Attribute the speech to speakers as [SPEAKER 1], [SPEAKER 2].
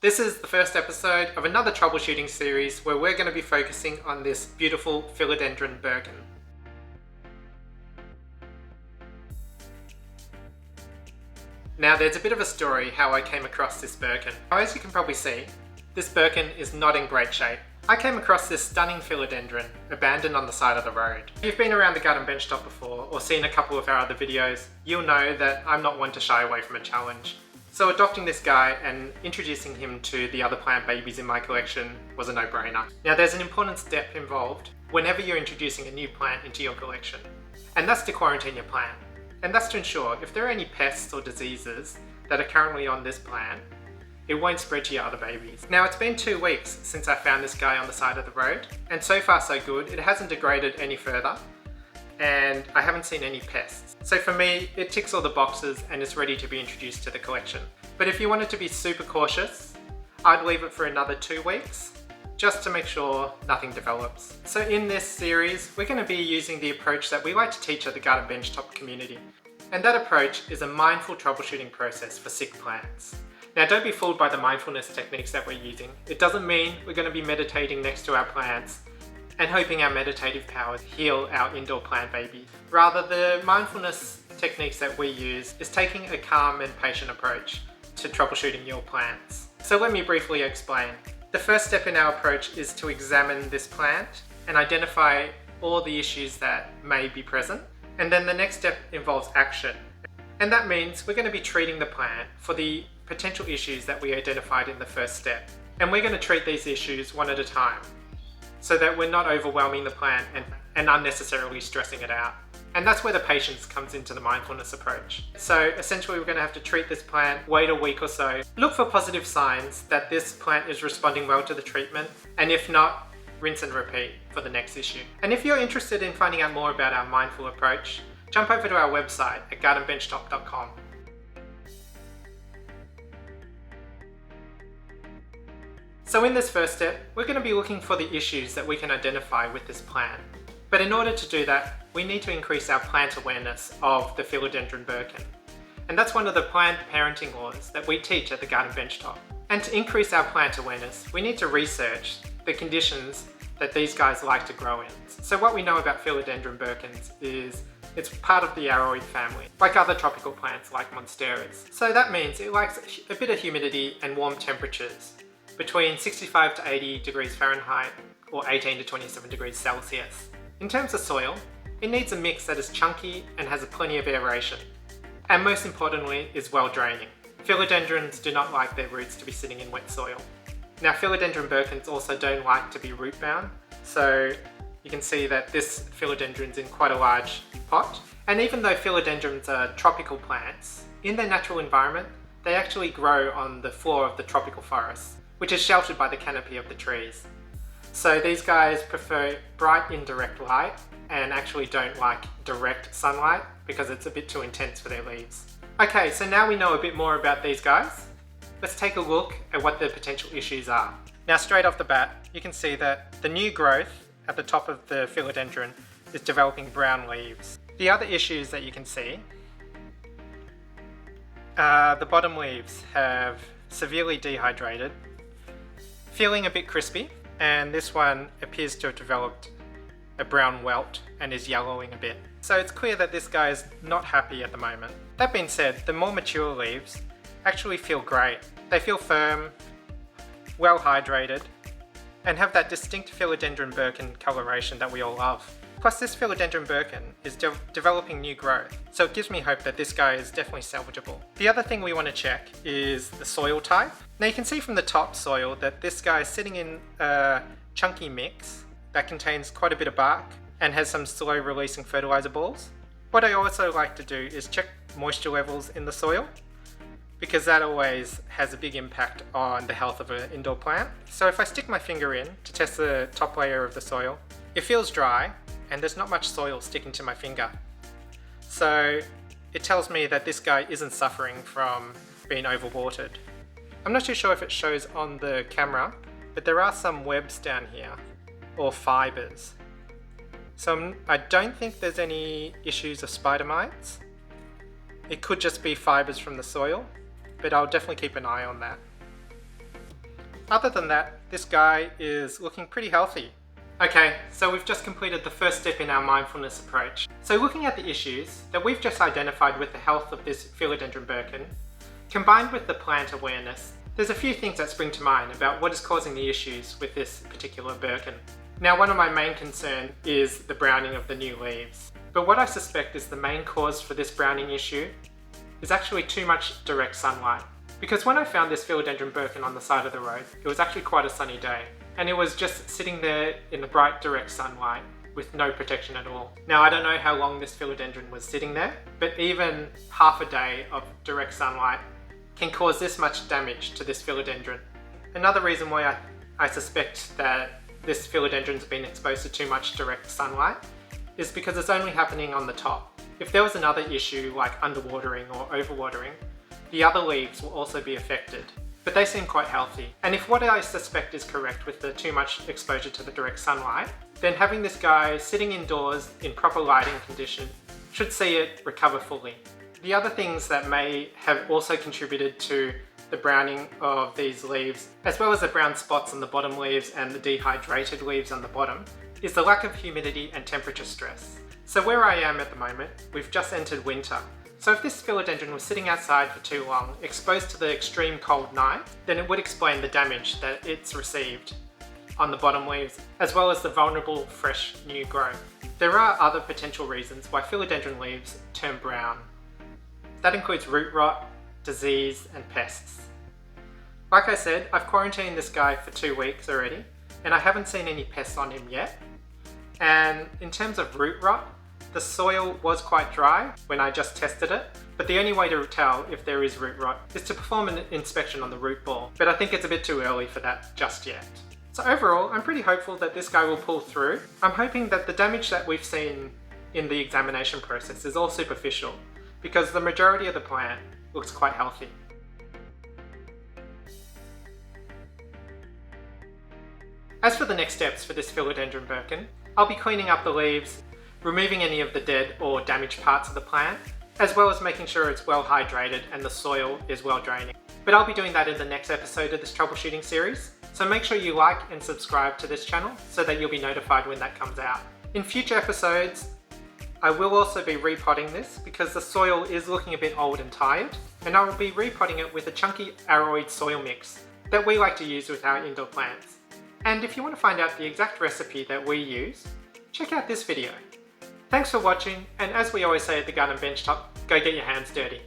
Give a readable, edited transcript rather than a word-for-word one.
[SPEAKER 1] This is the first episode of another troubleshooting series where we're going to be focusing on this beautiful Philodendron Birkin. Now there's a bit of a story how I came across this Birkin. As you can probably see, this Birkin is not in great shape. I came across this stunning philodendron abandoned on the side of the road. If you've been around the garden bench top before or seen a couple of our other videos, you'll know that I'm not one to shy away from a challenge. So adopting this guy and introducing him to the other plant babies in my collection was a no-brainer. Now there's an important step involved whenever you're introducing a new plant into your collection, and that's to quarantine your plant. And that's to ensure if there are any pests or diseases that are currently on this plant, it won't spread to your other babies. Now it's been 2 weeks since I found this guy on the side of the road, and so far so good. It hasn't degraded any further, and I haven't seen any pests. So for me, it ticks all the boxes and is ready to be introduced to the collection. But if you wanted to be super cautious, I'd leave it for another 2 weeks, just to make sure nothing develops. So in this series, we're going to be using the approach that we like to teach at the garden bench top community. And that approach is a mindful troubleshooting process for sick plants. Now don't be fooled by the mindfulness techniques that we're using. It doesn't mean we're going to be meditating next to our plants and hoping our meditative powers heal our indoor plant babies. Rather, the mindfulness techniques that we use is taking a calm and patient approach to troubleshooting your plants. So let me briefly explain. The first step in our approach is to examine this plant and identify all the issues that may be present. And then the next step involves action. And that means we're going to be treating the plant for the potential issues that we identified in the first step. And we're going to treat these issues one at a time, so that we're not overwhelming the plant and unnecessarily stressing it out. And that's where the patience comes into the mindfulness approach. So essentially we're going to have to treat this plant, wait a week or so, look for positive signs that this plant is responding well to the treatment, and if not, rinse and repeat for the next issue. And if you're interested in finding out more about our mindful approach, jump over to our website at gardenbenchtop.com. So in this first step, we're going to be looking for the issues that we can identify with this plant. But in order to do that, we need to increase our plant awareness of the Philodendron Birkin. And that's one of the plant parenting laws that we teach at the garden bench top. And to increase our plant awareness, we need to research the conditions that these guys like to grow in. So what we know about Philodendron Birkins is it's part of the aroid family, like other tropical plants like monsteras. So that means it likes a bit of humidity and warm temperatures, between 65 to 80 degrees Fahrenheit or 18 to 27 degrees Celsius. In terms of soil, it needs a mix that is chunky and has plenty of aeration, and most importantly is well draining. Philodendrons do not like their roots to be sitting in wet soil. Now Philodendron Birkins also don't like to be root bound, so you can see that this philodendron's in quite a large pot. And even though philodendrons are tropical plants, in their natural environment they actually grow on the floor of the tropical forest, which is sheltered by the canopy of the trees. So these guys prefer bright indirect light and actually don't like direct sunlight because it's a bit too intense for their leaves. Okay, so now we know a bit more about these guys. Let's take a look at what the potential issues are. Now straight off the bat, you can see that the new growth at the top of the philodendron is developing brown leaves. The other issues that you can see, the bottom leaves have severely dehydrated, feeling a bit crispy, and this one appears to have developed a brown welt and is yellowing a bit. So it's clear that this guy is not happy at the moment. That being said, the more mature leaves actually feel great. They feel firm, well hydrated, and have that distinct Philodendron Birkin coloration that we all love. Plus this Philodendron Birkin is developing new growth, so it gives me hope that this guy is definitely salvageable. The other thing we want to check is the soil type. Now you can see from the top soil that this guy is sitting in a chunky mix that contains quite a bit of bark and has some slow releasing fertilizer balls. What I also like to do is check moisture levels in the soil, because that always has a big impact on the health of an indoor plant. So if I stick my finger in to test the top layer of the soil, it feels dry and there's not much soil sticking to my finger. So it tells me that this guy isn't suffering from being overwatered. I'm not too sure if it shows on the camera, but there are some webs down here, or fibers. So I don't think there's any issues of spider mites. It could just be fibers from the soil, but I'll definitely keep an eye on that. Other than that, this guy is looking pretty healthy. Okay, so we've just completed the first step in our mindfulness approach. So looking at the issues that we've just identified with the health of this Philodendron Birkin, combined with the plant awareness, there's a few things that spring to mind about what is causing the issues with this particular Birkin. Now, one of my main concerns is the browning of the new leaves. But what I suspect is the main cause for this browning issue is actually too much direct sunlight. Because when I found this Philodendron Birkin on the side of the road, it was actually quite a sunny day. And it was just sitting there in the bright direct sunlight with no protection at all. Now, I don't know how long this philodendron was sitting there, but even half a day of direct sunlight can cause this much damage to this philodendron. Another reason why I suspect that this philodendron's been exposed to too much direct sunlight is because it's only happening on the top. If there was another issue like underwatering or overwatering, the other leaves will also be affected. But they seem quite healthy. And if what I suspect is correct with the too much exposure to the direct sunlight, then having this guy sitting indoors in proper lighting condition should see it recover fully. The other things that may have also contributed to the browning of these leaves, as well as the brown spots on the bottom leaves and the dehydrated leaves on the bottom, is the lack of humidity and temperature stress. So where I am at the moment, we've just entered winter. So if this philodendron was sitting outside for too long, exposed to the extreme cold night, then it would explain the damage that it's received on the bottom leaves, as well as the vulnerable, fresh, new growth. There are other potential reasons why philodendron leaves turn brown. That includes root rot, disease, and pests. Like I said, I've quarantined this guy for 2 weeks already, and I haven't seen any pests on him yet. And in terms of root rot, the soil was quite dry when I just tested it, but the only way to tell if there is root rot is to perform an inspection on the root ball, but I think it's a bit too early for that just yet. So overall, I'm pretty hopeful that this guy will pull through. I'm hoping that the damage that we've seen in the examination process is all superficial, because the majority of the plant looks quite healthy. As for the next steps for this Philodendron Birkin, I'll be cleaning up the leaves, removing any of the dead or damaged parts of the plant, as well as making sure it's well hydrated and the soil is well draining. But I'll be doing that in the next episode of this troubleshooting series, so make sure you like and subscribe to this channel so that you'll be notified when that comes out. In future episodes, I will also be repotting this because the soil is looking a bit old and tired, and I will be repotting it with a chunky aroid soil mix that we like to use with our indoor plants. And if you want to find out the exact recipe that we use, check out this video. Thanks for watching, and as we always say at the Garden Bench Top, go get your hands dirty.